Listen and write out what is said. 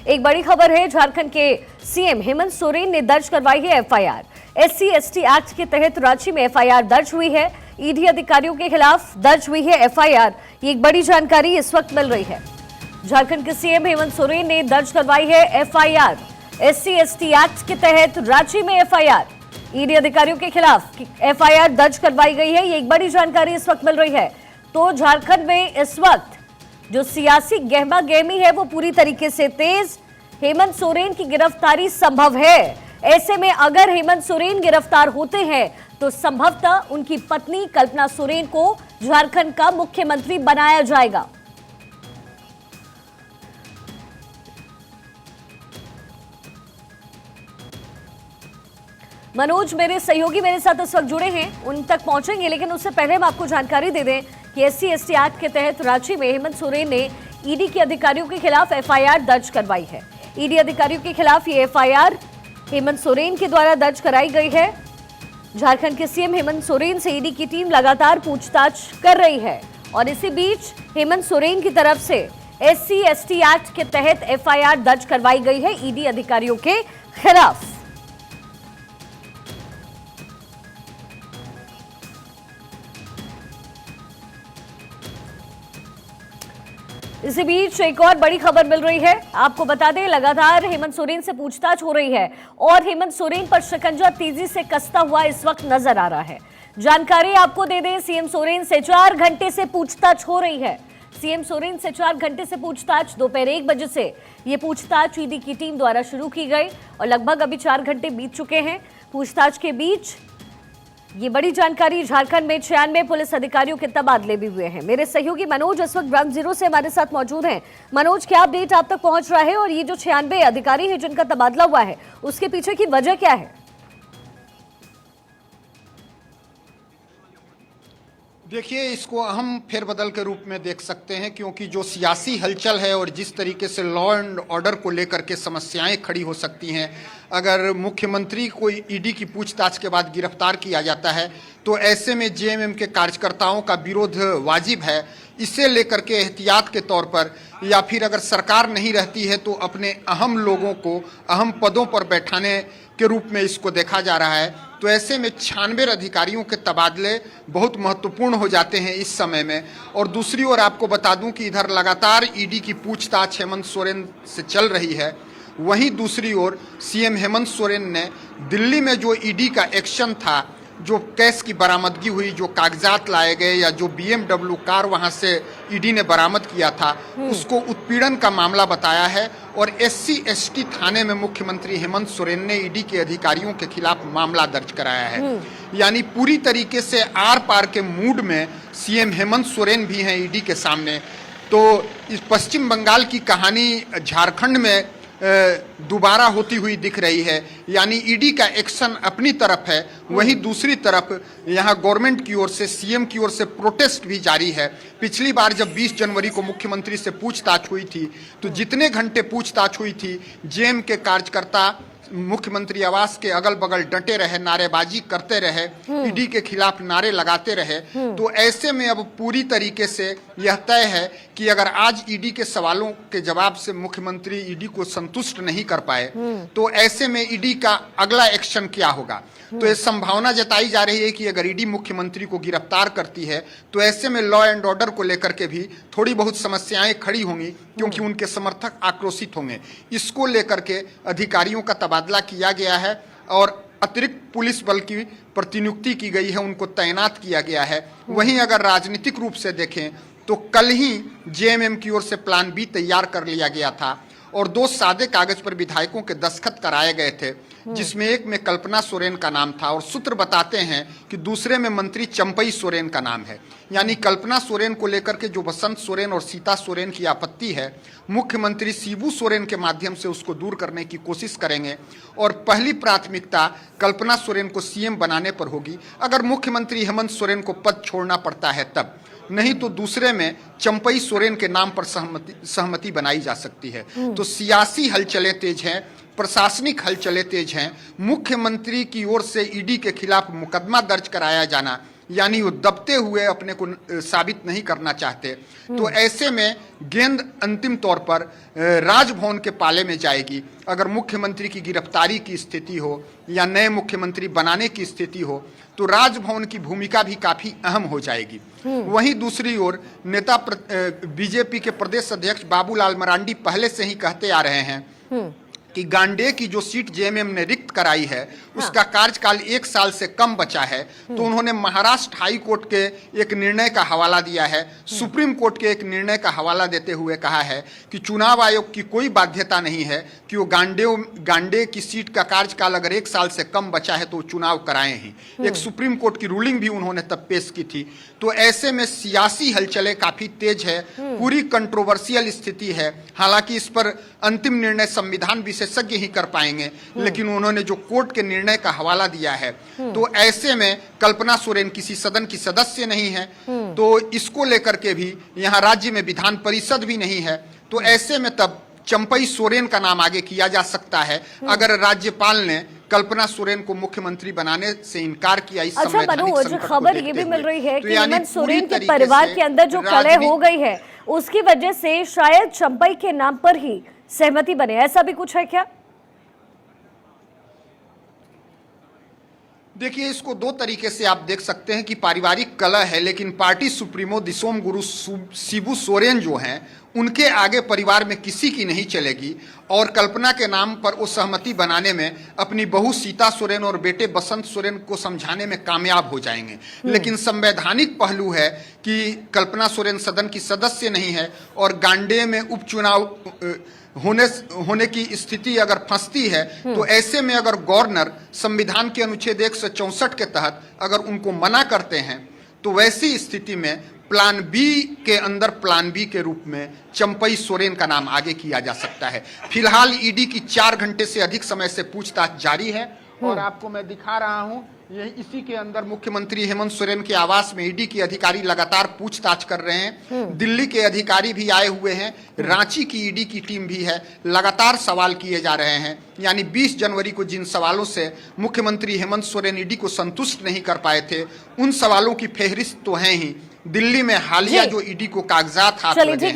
एक बड़ी खबर है, झारखंड के सीएम हेमंत सोरेन ने दर्ज करवाई है एफआईआर। SC/ST एक्ट के तहत रांची में एफआईआर दर्ज हुई है। ईडी अधिकारियों के खिलाफ दर्ज हुई है एफआईआर। ये एक बड़ी जानकारी इस वक्त मिल रही है। झारखंड के सीएम हेमंत सोरेन ने दर्ज करवाई है एफआईआर। SC/ST एक्ट के तहत रांची में एफआईआर। ईडी अधिकारियों के खिलाफ एफआईआर दर्ज करवाई गई है। ये एक बड़ी जानकारी इस वक्त मिल रही है। तो झारखंड में इस वक्त जो सियासी गहमा गहमी है वो पूरी तरीके से तेज। हेमंत सोरेन की गिरफ्तारी संभव है। ऐसे में अगर हेमंत सोरेन गिरफ्तार होते हैं तो संभवतः उनकी पत्नी कल्पना सोरेन को झारखंड का मुख्यमंत्री बनाया जाएगा। मनोज मेरे सहयोगी मेरे साथ इस वक्त जुड़े हैं, उन तक पहुंचेंगे, लेकिन उससे पहले हम आपको जानकारी दे दें कि SC/ST एक्ट के तहत रांची में हेमंत सोरेन ने ईडी के अधिकारियों के खिलाफ एफआईआर दर्ज करवाई है। ईडी अधिकारियों के खिलाफ ये एफआईआर हेमंत सोरेन के द्वारा दर्ज कराई गई है। झारखंड के सीएम हेमंत सोरेन से ईडी की टीम लगातार पूछताछ कर रही है और इसी बीच हेमंत सोरेन की तरफ से SC/ST एक्ट के तहत एफआईआर दर्ज करवाई गई है ईडी अधिकारियों के खिलाफ। इसी बीच एक और बड़ी खबर मिल रही है। आपको बता दें, लगातार हेमंत सोरेन से पूछताछ हो रही है और हेमंत सोरेन पर शिकंजा तेजी से कसता हुआ इस वक्त नजर आ रहा है। जानकारी आपको दे दें, सीएम सोरेन से 4 घंटे से पूछताछ हो रही है। सीएम सोरेन से 4 घंटे से पूछताछ, दोपहर 1 बजे से ये पूछताछ ईडी की टीम द्वारा शुरू की गई और लगभग अभी 4 घंटे बीत चुके हैं। पूछताछ के बीच ये बड़ी जानकारी, झारखंड में 96 पुलिस अधिकारियों के तबादले भी हुए हैं। मेरे सहयोगी मनोज इस वक्त ग्राउंड जीरो से हमारे साथ मौजूद हैं। मनोज, क्या अपडेट आप तक पहुंच रहा है और ये जो 96 अधिकारी हैं जिनका तबादला हुआ है, उसके पीछे की वजह क्या है? देखिए, इसको अहम फेरबदल के रूप में देख सकते हैं, क्योंकि जो सियासी हलचल है और जिस तरीके से लॉ एंड ऑर्डर को लेकर के समस्याएं खड़ी हो सकती हैं, अगर मुख्यमंत्री को ईडी की पूछताछ के बाद गिरफ्तार किया जाता है तो ऐसे में जेएमएम के कार्यकर्ताओं का विरोध वाजिब है। इसे लेकर के एहतियात के तौर पर, या फिर अगर सरकार नहीं रहती है तो अपने अहम लोगों को अहम पदों पर बैठाने के रूप में इसको देखा जा रहा है। तो ऐसे में 96 अधिकारियों के तबादले बहुत महत्वपूर्ण हो जाते हैं इस समय में। और दूसरी ओर आपको बता दूं कि इधर लगातार ईडी की पूछताछ हेमंत सोरेन से चल रही है, वहीं दूसरी ओर सीएम हेमंत सोरेन ने दिल्ली में जो ईडी का एक्शन था, जो कैश की बरामदगी हुई, जो कागजात लाए गए या जो BMW कार वहां से ईडी ने बरामद किया था, उसको उत्पीड़न का मामला बताया है और SC/ST थाने में मुख्यमंत्री हेमंत सोरेन ने ईडी के अधिकारियों के खिलाफ मामला दर्ज कराया है। यानी पूरी तरीके से आर पार के मूड में सीएम हेमंत सोरेन भी हैं ईडी के सामने। तो इस पश्चिम बंगाल की कहानी झारखंड में दोबारा होती हुई दिख रही है। यानी ईडी का एक्शन अपनी तरफ है, वहीं दूसरी तरफ यहाँ गवर्नमेंट की ओर से, सीएम की ओर से प्रोटेस्ट भी जारी है। पिछली बार जब 20 जनवरी को मुख्यमंत्री से पूछताछ हुई थी तो जितने घंटे पूछताछ हुई थी, जेएम के कार्यकर्ता मुख्यमंत्री आवास के अगल बगल डटे रहे, नारेबाजी करते रहे, ईडी के खिलाफ नारे लगाते रहे। तो ऐसे में अब पूरी तरीके से यह तय है कि अगर आज ईडी के सवालों के जवाब से मुख्यमंत्री ईडी को संतुष्ट नहीं कर पाए तो ऐसे में ईडी का अगला एक्शन क्या होगा। तो ये संभावना जताई जा रही है कि अगर ईडी मुख्यमंत्री को गिरफ्तार करती है तो ऐसे में लॉ एंड ऑर्डर को लेकर के भी थोड़ी बहुत समस्याएं खड़ी होंगी, क्योंकि उनके समर्थक आक्रोशित होंगे। इसको लेकर के अधिकारियों का तबादला किया गया है और अतिरिक्त पुलिस बल की प्रतिनियुक्ति की गई है, उनको तैनात किया गया है। वहीं अगर राजनीतिक रूप से देखें तो कल ही जेएमएम की ओर से प्लान बी तैयार कर लिया गया था और 2 सादे कागज पर विधायकों के दस्तखत कराए गए थे, जिसमें एक में कल्पना सोरेन का नाम था और सूत्र बताते हैं कि दूसरे में मंत्री चंपई सोरेन का नाम है। यानी कल्पना सोरेन को लेकर के जो बसंत सोरेन और सीता सोरेन की आपत्ति है, मुख्यमंत्री शिबू सोरेन के माध्यम से उसको दूर करने की कोशिश करेंगे और पहली प्राथमिकता कल्पना सोरेन को सीएम बनाने पर होगी, अगर मुख्यमंत्री हेमंत सोरेन को पद छोड़ना पड़ता है तब। नहीं तो दूसरे में चंपई सोरेन के नाम पर सहमति बनाई जा सकती है। तो सियासी हलचलें तेज हैं, प्रशासनिक हलचलें तेज हैं। मुख्यमंत्री की ओर से ईडी के खिलाफ मुकदमा दर्ज कराया जाना यानी वो दबते हुए अपने को साबित नहीं करना चाहते। तो ऐसे में गेंद अंतिम तौर पर राजभवन के पाले में जाएगी। अगर मुख्यमंत्री की गिरफ्तारी की स्थिति हो या नए मुख्यमंत्री बनाने की स्थिति हो तो राजभवन की भूमिका भी काफी अहम हो जाएगी। वहीं दूसरी ओर नेता बीजेपी के प्रदेश अध्यक्ष बाबूलाल मरांडी पहले से ही कहते आ रहे हैं कि गांडे की जो सीट जेएमएम ने रिक्त कराई है उसका कार्यकाल 1 साल से कम बचा है। तो उन्होंने महाराष्ट्र हाई कोर्ट के एक निर्णय का हवाला दिया है, सुप्रीम कोर्ट के एक निर्णय का हवाला देते हुए कहा है कि चुनाव आयोग की कोई बाध्यता नहीं है कि वो गांडे की सीट का कार्यकाल अगर 1 साल से कम बचा है तो चुनाव कराएं ही। एक सुप्रीम कोर्ट की रूलिंग भी उन्होंने तब पेश की थी। तो ऐसे में सियासी हलचलें काफी तेज है, पूरी कंट्रोवर्शियल स्थिति है। हालांकि इस पर अंतिम निर्णय संविधान विशेषज्ञ ही कर पाएंगे, लेकिन उन्होंने जो कोर्ट के निर्णय का हवाला दिया है तो ऐसे में कल्पना सोरेन किसी सदन की सदस्य नहीं है, तो इसको लेकर के भी यहाँ राज्य में विधान परिषद भी नहीं है। तो ऐसे में तब चंपई सोरेन का नाम आगे किया जा सकता है अगर राज्यपाल ने कल्पना सोरेन को मुख्यमंत्री बनाने से इनकार किया। इस संवैधानिक संकट को खबर ये भी मिल रही है तो कि हेमंत सोरेन के पूरी परिवार के अंदर जो कलह हो गई है उसकी वजह से शायद चंपई के नाम पर ही सहमति बने, ऐसा भी कुछ है क्या? देखिए, इसको 2 तरीके से आप देख सकते हैं कि पारिवारिक कलह है, लेकिन पार्टी सुप्रीमो दिसोम गुरु शिबू सोरेन जो हैं उनके आगे परिवार में किसी की नहीं चलेगी और कल्पना के नाम पर वो सहमति बनाने में अपनी बहू सीता सोरेन और बेटे बसंत सोरेन को समझाने में कामयाब हो जाएंगे। लेकिन संवैधानिक पहलू है कि कल्पना सोरेन सदन की सदस्य नहीं है और गांडे में उपचुनाव होने की स्थिति अगर फंसती है तो ऐसे में अगर गवर्नर संविधान के अनुच्छेद 164 के तहत अगर उनको मना करते हैं तो वैसी स्थिति में प्लान बी के अंदर प्लान बी के रूप में चंपई सोरेन का नाम आगे किया जा सकता है। फिलहाल ईडी की 4 घंटे से अधिक समय से पूछताछ जारी है और आपको मैं दिखा रहा हूं यही इसी के अंदर मुख्यमंत्री हेमंत सोरेन के आवास में ईडी के अधिकारी लगातार पूछताछ कर रहे हैं। दिल्ली के अधिकारी भी आए हुए हैं, रांची की ईडी की टीम भी है, लगातार सवाल किए जा रहे हैं। यानी 20 जनवरी को जिन सवालों से मुख्यमंत्री हेमंत सोरेन ईडी को संतुष्ट नहीं कर पाए थे उन सवालों की फेहरिस्त तो है ही। दिल्ली में हालिया जो ईडी को कागजात हाथ लगे हैं